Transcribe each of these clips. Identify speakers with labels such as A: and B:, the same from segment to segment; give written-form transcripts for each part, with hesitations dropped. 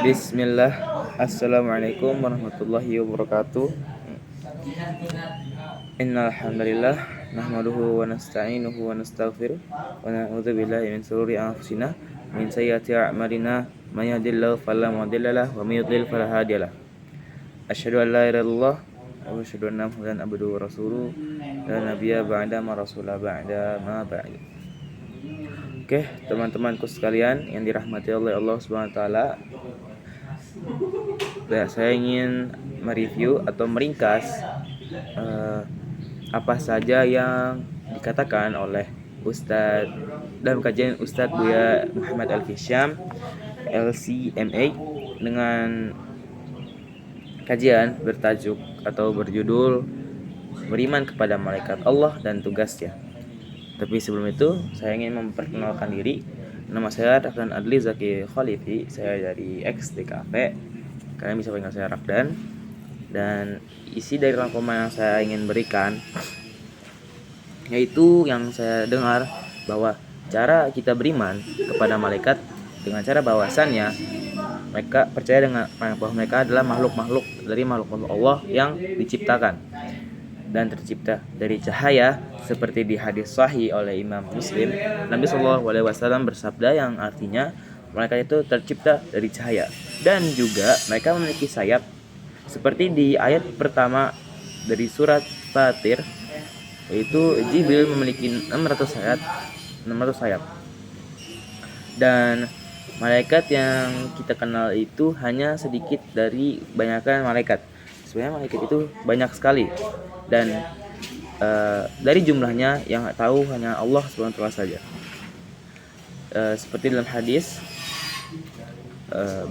A: Bismillah. Assalamualaikum warahmatullahi wabarakatuh. Innal hamdalillah nahmaduhu wa nasta'inuhu wa nastaghfiruh wa na'udzu billahi min shururi anfusina min sayyiati a'malina may yahdihillahu fala mudilla lahu wa may yudlil fala hadiyalah. Asyhadu an la ilaha illallah wa asyhadu anna muhammadan abduhu wa rasuluh la nabiyya ba'da ma rasulah ba'da ma ba'd. Oke, teman-temanku sekalian yang dirahmati oleh Allah Subhanahu wa taala. Saya ingin mereview atau meringkas apa saja yang dikatakan oleh Ustadz dalam kajian Ustadz Buya Muhammad Al-Hisham LCMA dengan kajian bertajuk atau berjudul Beriman kepada Malaikat Allah dan Tugasnya. Tapi sebelum itu saya ingin memperkenalkan diri. Nama saya Rakdan Adli Zaki Khalifi. Saya dari XTKP. Kalian bisa panggil saya Rakdan. Dan isi dari rangkuman yang saya ingin berikan yaitu yang saya dengar bahwa cara kita beriman kepada malaikat dengan cara bahwasannya mereka percaya dengan bahwa mereka adalah makhluk-makhluk dari makhluk Allah yang diciptakan dan tercipta dari cahaya, seperti di hadis sahih oleh Imam Muslim. Nabi SAW bersabda yang artinya mereka itu tercipta dari cahaya dan juga mereka memiliki sayap, seperti di ayat pertama dari surat Fatir, yaitu Jibril memiliki 600 sayap. Dan malaikat yang kita kenal itu hanya sedikit dari banyakkan malaikat. Sebenarnya malaikat itu banyak sekali. Dan dari jumlahnya yang tahu hanya Allah SWT saja. Seperti dalam hadis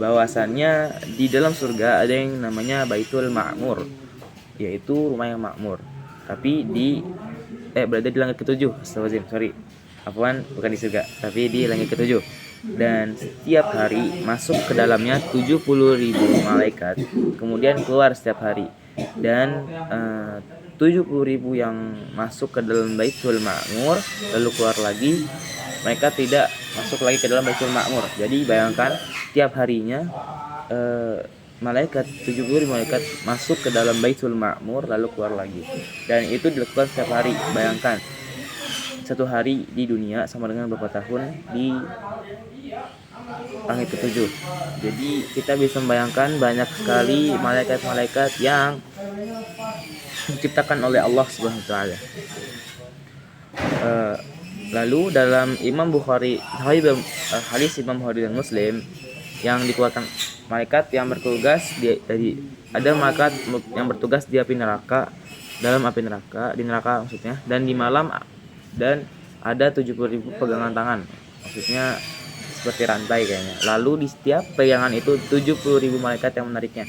A: bahwasannya di dalam surga ada yang namanya Baitul Ma'mur, yaitu rumah yang makmur. Tapi berada di langit ketujuh. Bukan di surga, tapi di langit ketujuh. Dan setiap hari masuk ke dalamnya 70.000 malaikat, kemudian keluar setiap hari. Dan 70.000 yang masuk ke dalam Baitul Ma'mur lalu keluar lagi, mereka tidak masuk lagi ke dalam Baitul Ma'mur. Jadi bayangkan tiap harinya malaikat 70.000 malaikat masuk ke dalam Baitul Ma'mur lalu keluar lagi. Dan itu dilakukan setiap hari. Bayangkan satu hari di dunia sama dengan berapa tahun di langit ketujuh. Jadi kita bisa membayangkan banyak sekali malaikat-malaikat yang diciptakan oleh Allah Subhanahu wa taala. Lalu dalam hadis Imam Bukhari dan Muslim yang dikeluarkan malaikat yang bertugas ada malaikat yang bertugas di api neraka, dalam api neraka, di neraka maksudnya, dan di malam, dan ada 70.000 pegangan tangan, maksudnya seperti rantai kayaknya. Lalu di setiap pegangan itu 70.000 malaikat yang menariknya.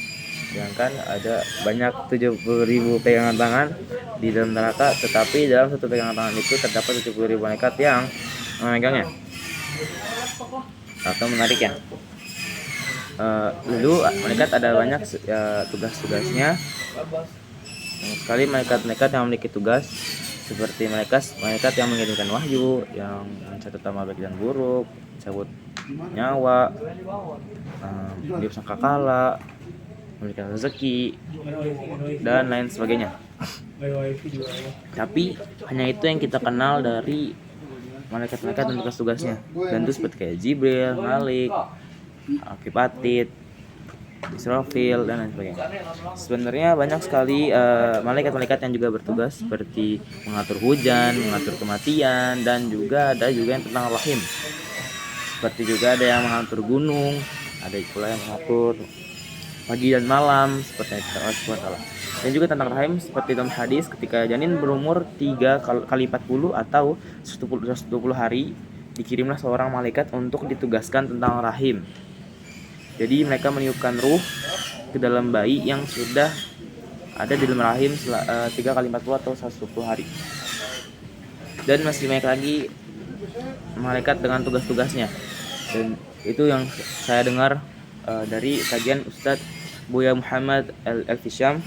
A: Sedangkan ada banyak 70.000 pegangan tangan di dalam neraka, tetapi dalam satu pegangan tangan itu terdapat 70.000 malaikat yang memegangnya atau menariknya. Lalu malaikat ada banyak tugas-tugasnya. Sekali malaikat-malaikat yang memiliki tugas, seperti malaikat yang mengirimkan wahyu, yang mencatat amal baik dan buruk, cabut nyawa, dia sangkakala, memberikan rezeki, dan lain sebagainya. Tapi hanya itu yang kita kenal dari malaikat-malaikat dan tugas-tugasnya. Dan itu seperti kayak Jibril, Malik, Akipatit, Israfil, dan lain sebagainya. Sebenarnya banyak sekali malaikat-malaikat yang juga bertugas, seperti mengatur hujan, mengatur kematian, dan juga ada yang tentang rahim. Seperti juga ada yang mengatur gunung, ada pula yang mengatur pagi dan malam, seperti itu Allah Subhanahu wa taala. Dan juga tentang rahim, seperti dalam hadis ketika janin berumur 3 kali 40 atau 120 hari, dikirimlah seorang malaikat untuk ditugaskan tentang rahim. Jadi mereka meniupkan ruh ke dalam bayi yang sudah ada di dalam rahim 3 kali 40 atau 120 hari. Dan masih banyak lagi malaikat dengan tugas-tugasnya. Dan itu yang saya dengar dari kajian Ustadz Buya Muhammad Al-Hisham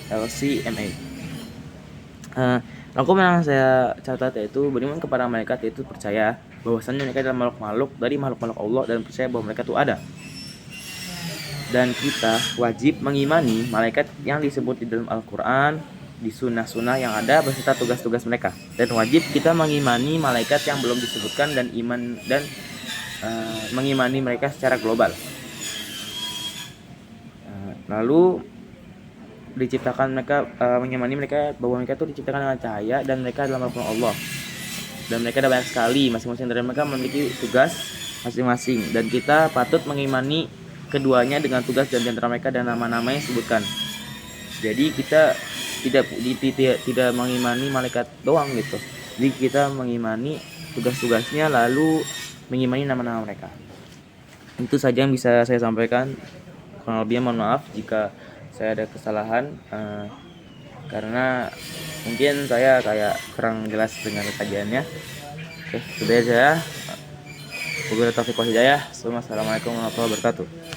A: LCMA. Rangkuman yang saya catat yaitu beriman kepada malaikat, yaitu percaya bahwasannya mereka adalah makhluk-makhluk dari makhluk-makhluk Allah dan percaya bahwa mereka itu ada. Dan kita wajib mengimani malaikat yang disebut di dalam Al-Quran, di sunnah-sunnah yang ada beserta tugas-tugas mereka. Dan wajib kita mengimani malaikat yang belum disebutkan dan mengimani mereka secara global. Lalu diciptakan mereka, mengimani mereka bahwa mereka itu diciptakan dengan cahaya dan mereka adalah makhluk Allah. Dan mereka ada banyak sekali, masing-masing dari mereka memiliki tugas masing-masing, dan kita patut mengimani keduanya dengan tugas dan antara mereka dan nama-nama yang disebutkan. Jadi kita tidak mengimani malaikat doang gitu. Jadi kita mengimani tugas-tugasnya lalu mengimani nama-nama mereka. Itu saja yang bisa saya sampaikan. Kurang lebihnya mohon maaf jika saya ada kesalahan, karena mungkin saya kayak kurang jelas dengan kajiannya. Oke, sudah aja. Wabillahi taufiq wal hidayah. Assalamualaikum warahmatullahi wabarakatuh.